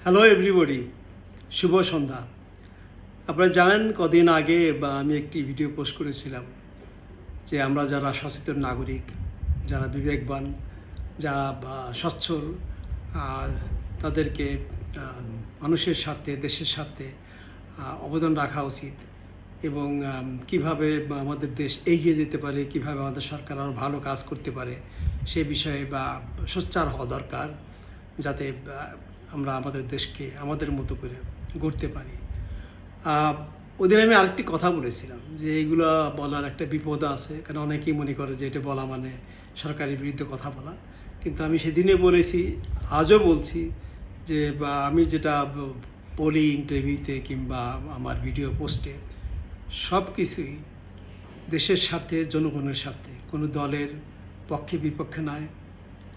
Hello everybody, শুভ সন্ধ্যা। আপনারা জানেন কদিন আগে আমি একটি ভিডিও পোস্ট করেছিলাম যে আমরা যারা সচেতন নাগরিক, যারা বিবেকবান, যারা সচ্ছল, তাদেরকে মানুষের স্বার্থে, দেশের স্বার্থে অবদান রাখা উচিত এবং কিভাবে আমাদের দেশ এগিয়ে যেতে পারে, কিভাবে আমাদের সরকার আরও ভালো কাজ করতে পারে সে বিষয়ে সোচ্চার হওয়া দরকার, যাতে আমরা আমাদের দেশকে আমাদের মতো করে গড়তে পারি। ওদিন আমি আরেকটি কথা বলেছিলাম যে এইগুলো বলার একটা বিপদ আছে, কারণ অনেকেই মনে করে যে এটা বলা মানে সরকারের বিরুদ্ধে কথা বলা। কিন্তু আমি সেদিনে বলেছি, আজও বলছি যে আমি যেটা বলি ইন্টারভিউতে কিংবা আমার ভিডিও পোস্টে, সব কিছুই দেশের স্বার্থে, জনগণের স্বার্থে, কোনো দলের পক্ষে বিপক্ষে নয়,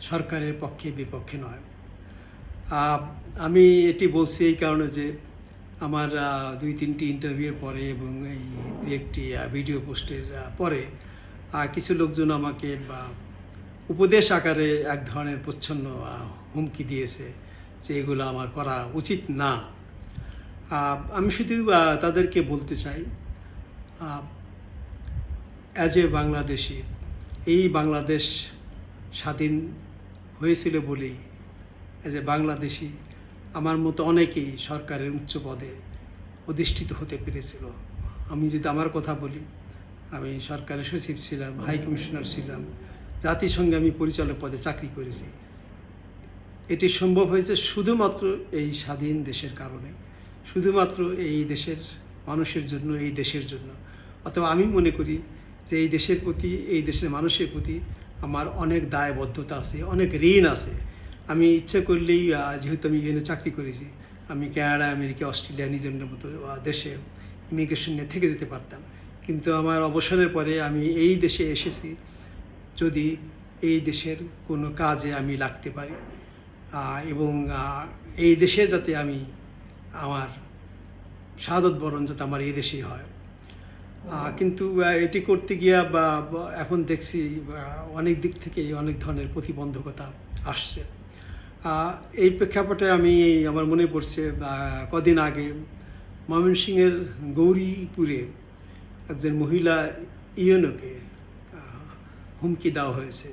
সরকারের পক্ষে বিপক্ষে নয়। আমি এটি বলছি এই কারণে যে আমার ২-৩টি ইন্টারভিউয়ের পরে এবং এই ২-১টি ভিডিও পোস্টের পরে কিছু লোকজন আমাকে উপদেশ আকারে এক ধরনের প্রচ্ছন্ন হুমকি দিয়েছে যে এগুলো আমার করা উচিত না। আমি শুধু তাদেরকে বলতে চাই, অ্যাজ এ বাংলাদেশি, এই বাংলাদেশ স্বাধীন হয়েছিল বলেই অ্যাজ এ বাংলাদেশি আমার মতো অনেকেই সরকারের উচ্চ পদে অধিষ্ঠিত হতে পেরেছিল। আমি যদি আমার কথা বলি, আমি সরকারের সচিব ছিলাম, হাই কমিশনার ছিলাম, জাতিসংঘে আমি পরিচালক পদে চাকরি করেছি। এটি সম্ভব হয়েছে শুধুমাত্র এই স্বাধীন দেশের কারণে, শুধুমাত্র এই দেশের মানুষের জন্য, এই দেশের জন্য। অথবা আমি মনে করি যে এই দেশের প্রতি, এই দেশের মানুষের প্রতি আমার অনেক দায়বদ্ধতা আছে, অনেক ঋণ আছে। আমি ইচ্ছে করলেই, যেহেতু আমি এখানে চাকরি করেছি, আমি কানাডা, আমেরিকা, অস্ট্রেলিয়া নিজের মতো দেশে ইমিগ্রেশন নিয়ে থেকে যেতে পারতাম। কিন্তু আমার অবসরের পরে আমি এই দেশে এসেছি যদি এই দেশের কোনো কাজে আমি লাগতে পারি এবং এই দেশে যাতে আমি আমার শাহাদত বরণ যাতে আমার এই দেশেই হয়। কিন্তু এটি করতে গিয়া এখন দেখছি অনেক দিক থেকে অনেক ধরনের প্রতিবন্ধকতা আসছে। এই প্রেক্ষাপটে আমি আমার মনে পড়ছে কদিন আগে ময়মনসিংহের গৌরীপুরে একজন মহিলা ইউএনওকে হুমকি দেওয়া হয়েছে।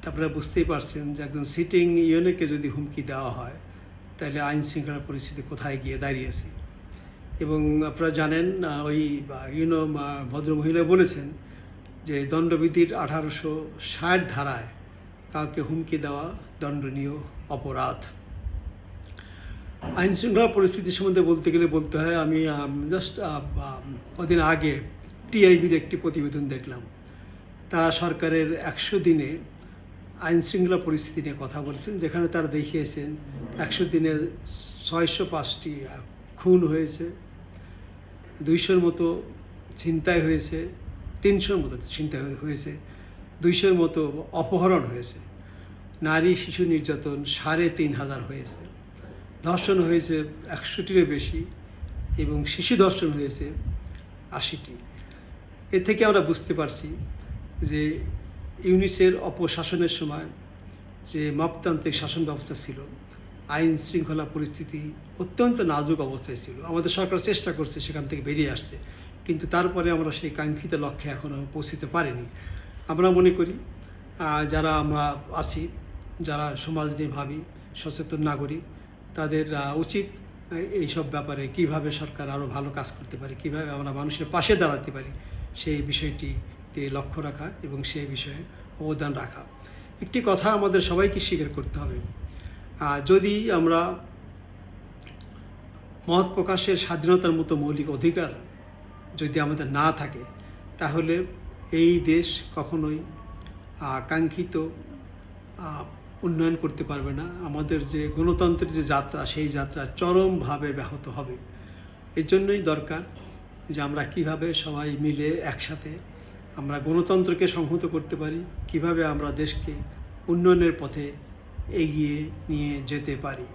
তারপরে বুঝতেই পারছেন যে একজন সিটিং ইউএনওকে যদি হুমকি দেওয়া হয় তাহলে আইন শৃঙ্খলা পরিস্থিতি কোথায় গিয়ে দাঁড়িয়েছে। এবং আপনারা জানেন ওই ইউনো ভদ্রমহিলা বলেছেন যে দণ্ডবিধির 1860 ধারায় কাউকে হুমকি দেওয়া দণ্ডনীয় অপরাধ। আইন শৃঙ্খলা পরিস্থিতি সম্বন্ধে বলতে গেলে বলতে হয়, আমি জাস্ট কদিন আগে টিআইবির একটি প্রতিবেদন দেখলাম। তারা সরকারের 100 দিনে আইন শৃঙ্খলা পরিস্থিতি নিয়ে কথা বলছেন, যেখানে তারা দেখিয়েছেন 100 দিনে 605টি খুন হয়েছে, 200-র মতো ছিনতাই হয়েছে, 300-র মতো ছিনতাই হয়েছে, 200-র মতো অপহরণ হয়েছে, নারী শিশু নির্যাতন 3500 হয়েছে, ধর্ষণ হয়েছে 100টিরও বেশি এবং শিশু ধর্ষণ হয়েছে 80টি। এ থেকে আমরা বুঝতে পারছি যে ইউনিসের অপশাসনের সময় যে মপতান্ত্রিক শাসন ব্যবস্থা ছিল, আইন শৃঙ্খলা পরিস্থিতি অত্যন্ত নাজুক অবস্থায় ছিল। আমাদের সরকার চেষ্টা করছে সেখান থেকে বেরিয়ে আসছে, কিন্তু তারপরে আমরা সেই কাঙ্ক্ষিত লক্ষ্যে এখনও পৌঁছতে পারিনি। আমরা মনে করি যারা আমরা আছি, যারা সমাজ নিয়ে ভাবি, সচেতন নাগরিক, তাদের উচিত এইসব ব্যাপারে কিভাবে সরকার আরও ভালো কাজ করতে পারে, কিভাবে আমরা মানুষের পাশে দাঁড়াতে পারি সেই বিষয়টিতে লক্ষ্য রাখা এবং সেই বিষয়ে অবদান রাখা। একটি কথা আমাদের সবাইকে স্বীকার করতে হবে, যদি আমরা মত প্রকাশের স্বাধীনতার মতো মৌলিক অধিকার যদি আমাদের না থাকে, তাহলে এই দেশ কখনোই কাঙ্ক্ষিত উন্নয়ন করতে পারবে না। আমাদের যে গণতন্ত্রের যে যাত্রা, সেই যাত্রা চরমভাবে ব্যাহত হবে। এর জন্যই দরকার যে আমরা কিভাবে সবাই মিলে একসাথে আমরা গণতন্ত্রকে সংহত করতে পারি, কিভাবে আমরা দেশকে উন্নয়নের পথে এগিয়ে নিয়ে যেতে পারি।